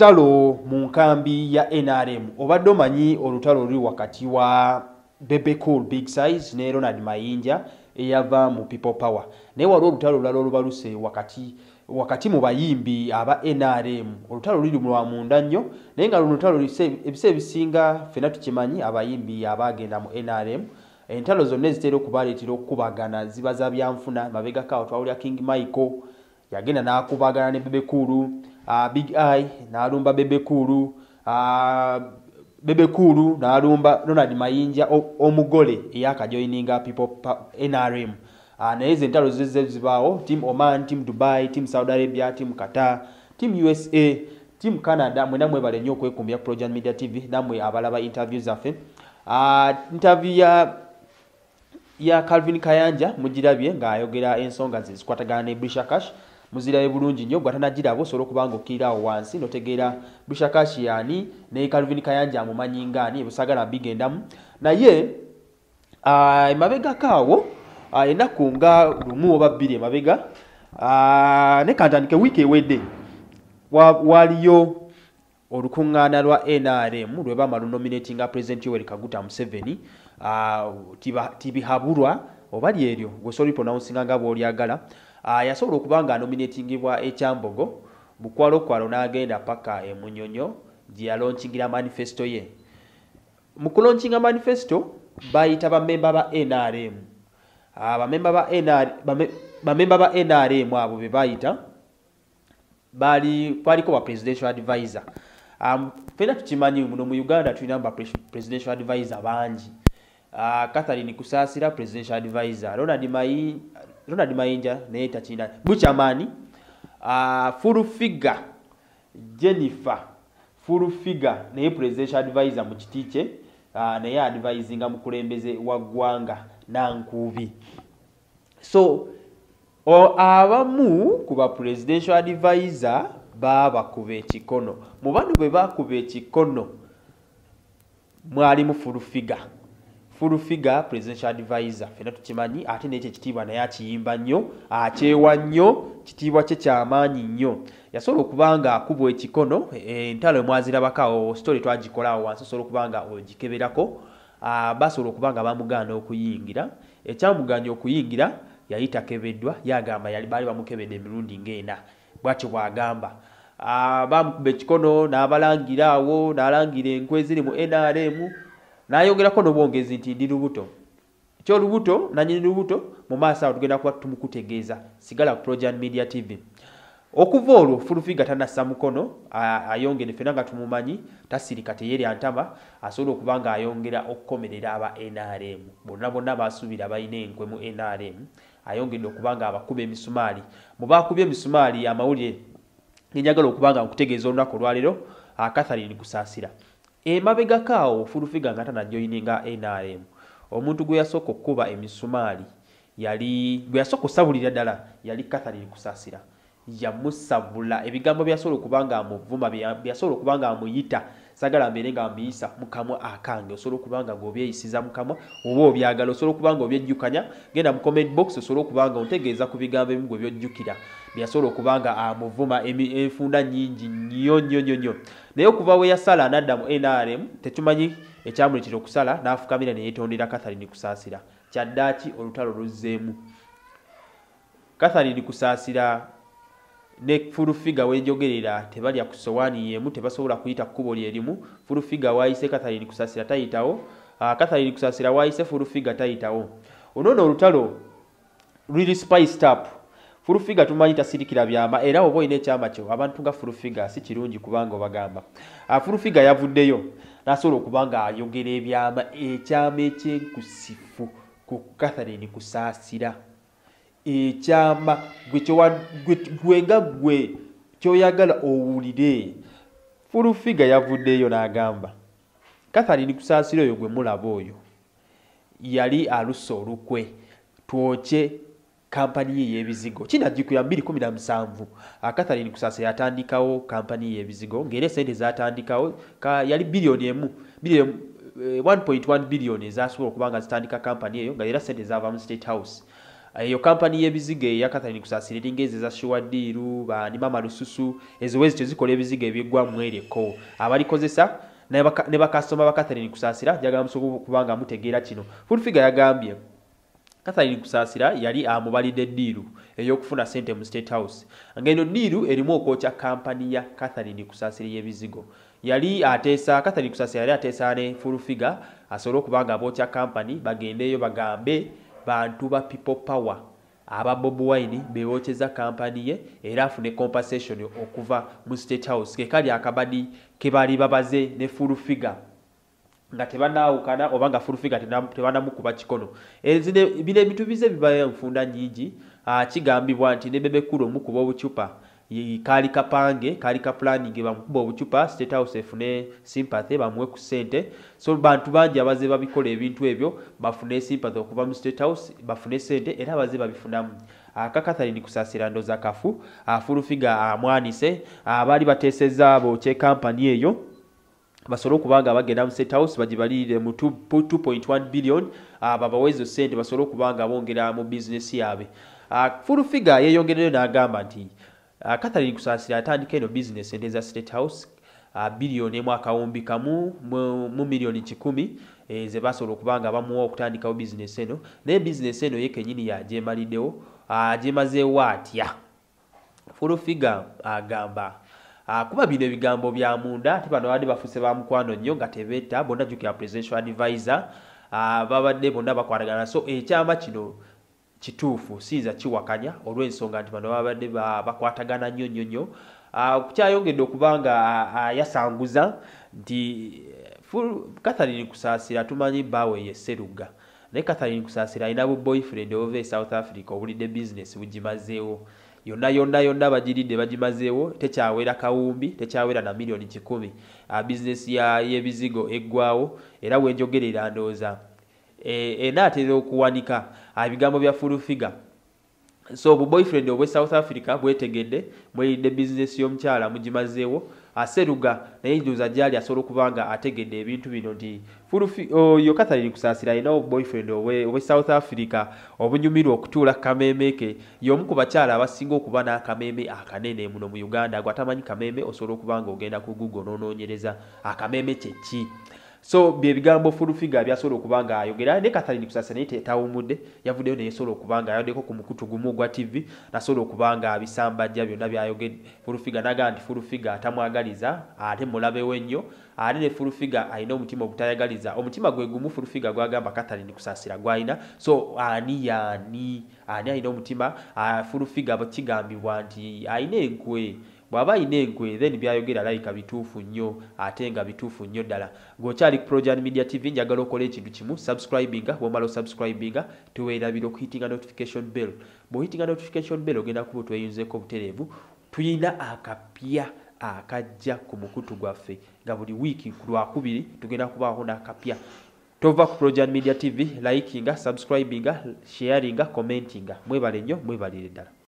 olutalo mu nkambi ya NRM obadde omanyi olutalo luli wakati wa Bebe Cool Big Size ne Ronald Mayinja eyava mu People Power naye waliwo olutalo lulala olubaluse wakati mu bayimbi aba NRM olutalo luli lwa munda nnyo naye nga luno lutalo ebise ebisinga ffenna tukimanyi abayimbi abagenda mu NRM entalo zonna ezitera okubaleetera okukubagana ziba za byanfuna mabega kawo twawulira King Michael yagenda n'akubagana ne Bebe Cool Big Eye n'alumba Bebe Cool Bebe Cool n'alumba Ronald Mayinja omugole eyakajoininga NRM naye zentalo zibaawo Team Oman, Team Dubai, Team Saudi Arabia, Team Qatar, Team USA, Team Canada mwena mwebale nnyo okwekumbya Project Media TV namwe abalaba interview zaffe interview ya Calvin Kayanja mugirabye ng'ayogera ensonga ze zikwatagana ne Brisha Cash muzirabe bulungi nnyo gwatanagirabo osobola okubanga okkirirawo wansi notegeera Brisha Cash yani ne Calvin Kayanja amumanyi ngaani ebusagala bigendamu naye emabega kaawo ennaku nga lumu oba bbiri emabega ne kantandike wiiki ewedde waliyo olukuŋŋaana lwa NRM lwe bamala nominatinga President Yoweri Kaguta Museveni tibihabulwa oba lyeryo gwesobola pronouncing nga bw'olyagala yasobola okuba nga nominatingibwa ekyambogo bukwalokwalo n'agenda paka emunyonyo gye yalonkingira manifesto ye mu kulonkinga manifesto bayita bamemba ba NRM bamemba ba NRM abo be bayita kwaliko ba presidential advisor fena tukimanyi muno mu Uganda tulina ba presidential advisor bangi Catherine Kusasira presidential advisor Ronald Mayinja naye takina Buchamani Fullfigure Jennifer Fullfigure naye presidential advisor mu kitiche naye advisinga mukulembeze wa ggwanga Nankubi so abamu kuba presidential advisor baba kuba ekikono mu bantu bwe bakuba ekikono mwalimu Fullfigure presidential advisor fena tukimanyi ate n'ekyo ekitiibwa naye akiyimba nnyo akyewa nnyo kitiibwa kye kyamaanyi nnyo yasobola okubanga akubwa ekikono entalo mwazirabakawo story twagikolawo wansi osobola okubanga ogikeberako basobola okubanga bamuganda okuyingira ekyamuganya okuyingira yali takebeddwa yagamba yali baali bamukebedde emirundi ng'ena bwatyo bwagamba bamukuba ekikono n'abalangira awo n'alangira enkwe ziri mu NRM n'ayogerako n'obwongezi nti ndi lubuto kyolubuto nanyini lubuto mu maaso awo tugenda kuba tumukutegeeza sigala ku Project Media TV okuva olwo Fullfigure tanassa mukono ayongere fena nga tumumanyi tasirika teyeri antama asobola okuba nga ayongera okukomerera aba NRM bonna basuubira balina enkwe mu NRM ayongedde okuba nga abakuba emisumaali mu bakubye emisumaali amawulire njagala okuba nga nkutegeeza olunaku olwaleero Catherine Kusasira emabega kaawo Fullfigure nga tanajoyininga NRM omuntu gwe yasooka okukuba emisumaali gwe yasooka okusabulira ddala yali Catherine Kusasira yamusabula ebigambo byasobola okuba nga amuvuma byasobola okuba nga amuyita sagala mbeere nga ambiyisa mukamwa akange osobola okuba nga ng'obyeyisiza mukamwa oba obyagala osobola okuba nga obyejjukanya genda mu comment box osobola okuba nga ontegeeza ku bigambo ebimu gwe byojjukira byasobola okuba nga amuvuma enfunda nnyingi nnyo naye okuva we yasala n'adda mu NRM tetumanyi ekyamuleetera okusala n'afukamira ne yeetondera Catherine Kusasira kyaddaaki olutalo luzzeemu Catherine Kusasira ne Fullfigure wenjogerera tebalya ku sowaani yemu tebasobola kuyita kkubo lyerimu Fullfigure waayise Catherine Kusasira tayitawo Catherine Kusasira waayise Fullfigure tayitawo onono olutalo really spiced up Fullfigure tumanyi tasirikira byama era oba olina ekyama kyo abantu nga Fullfigure si kirungi kubanga obagamba Fullfigure yavuddeyo n'asobola okuba nga ayogera ebyama ekyama ekyenkusifu ku Catherine Kusasira ekyama gwe kyoyagala owulire Fullfigure yavuddeyo n'agamba Catherine Kusasira oyo gwe mulaba oyo yali alusa olukwe twokye kampani ye y'ebizigo kinajjukira 2017 Catherine Kusasira yatandikawo kampani ye y'ebizigo ng'era sente zatandikawo yali biliyoni 1.1 billion ezasobola okuba nga zitandika kampani eyo nga era sente zaava mu State House Eyo kampani y'ebizigo ya Catherine Kusasira eringeeze za Shuwadiru ba Mama Lususu ezo wezi tezikola ebizigo ebyegwa mwereko abalikozesa ne bakasoma ba Catherine Kusasira jagala musobo kubanga mutegeera kino. Fullfigure yagambye Catherine Kusasira yali amubalidde diiru ey'okufuna sente mu State House. Ngeno diiru erimu okwokya kampani ya Catherine Kusasira y'ebizigo. Yali ateesa Catherine Kusasira yali ateesa ne Fullfigure asobola okubanga abookya kampani bagendeeyo bagambe bantu ba people power aba Bob Wine bewocheza kampani ye era afune compensation okuva mu State House ke kali akabadi ke bali babaze ne Fullfigure nga tebanaawukana oba nga Fullfigure tebanamukuba kikono ezine bile bintu bize bibaya nfunda nyingi kigambibwa nti ne Bebekulu mukuba obucupa kali kapange kali ka planning bamukuba obucupa State House efune sympathy bamwe ku sente so bantu bangi abaze babikola ebintu ebyo bafune sympathy okuva mu State House bafune sente era abaze babifunamu Catherine Kusasira ndoza kafu Fullfigure amwanise abali bateseza abo che company eyo basolo kubanga bagenda mu State House bajibalire mu 2.1 billion babawezo sente basolo kubanga bongera mu business yabe Fullfigure yeyongereyo n'agamba nti Catherine Kusasira atandika eno business endeza State House billion mwaka wumbi kamu mu milioni 10 ze basobola kubanga bamuwa okutandikawo business eno ne business eno yekenyini ya jemalidewo jemazeewo atya Fullfigure agamba kuba bino ebigambo bya munda ate bano badde bafuse ba mukwano nnyo nga tebetta bonna jukira presidential advisor babadde bonna bakwatagana so ekyama kino kituufu siiza kiwakanya olw'ensonga nti bano babadde bakwatagana nnyo kukyayongedde okubanga yasanguza nti Catherine Kusasira tumanyi bawe ye Seruga naye Catherine Kusasira alina bu boyfriend ove South Africa obulidde business bugimazeewo yonna bagiridde bagimazeewo tekyawera kawumbi tekyawera na milioni 10 business y'ebizigo eggwawo era wenjogerera ndooza enaatera okuwanika ebigambo bya Fullfigure so bu boyfriend obwe South Africa bwetegedde mweyidde business y'omukyala mugimazeewo Seruga naye ndoza gyali asobola okubanga ategedde ebintu bino nti yo Catherine Kusasira alina boyfriend obwe South Africa obunyumirwa okutuula kamemeke y'omu ku bakyala abasinga okuba n'akameme akanene muno mu Uganda gwatamanyi kameme osobola okubanga ogenda ku Google n'onoonyereza akameme kyeki so byebigambo Fullfigure byasobola okubanga ayogera ne Catherine Kusasira naye tetawumudde yavuddeyo ne yesobola okubanga ayaddeko ku mukutu gumu gwa TV nasobola okubanga abisambajja byonna byayogedde Fullfigure naga nti Fullfigure atamwagaliza ate mulabewo ennyo ate ne Fullfigure alina omutima obutayagaliza omutima gwe gumu Fullfigure gwagamba Catherine Kusasira gwalina so ani alina omutima Fullfigure bakigambibwa nti alina enkwe bwaba ine enkwe then byayogera like bituufu nnyo ate nga bituufu nnyo ddala ng'okyali ku Projan Media TV njagala okola ekintu kimu subscribinga bw'omala subscribinga tuweerabira okuhitinga notification bell bw'ohitinga notification bell ogenda kuba tweyunzeeko obutereevu tuyina akapya akajja ku mukutu gwaffe nga buli wiiki ku Lwakubiri tugenda kubaaho n'akapya tova ku Projan Media TV likinga subscribinga sharinga commentinga mwebale nnyo mwebalire ddala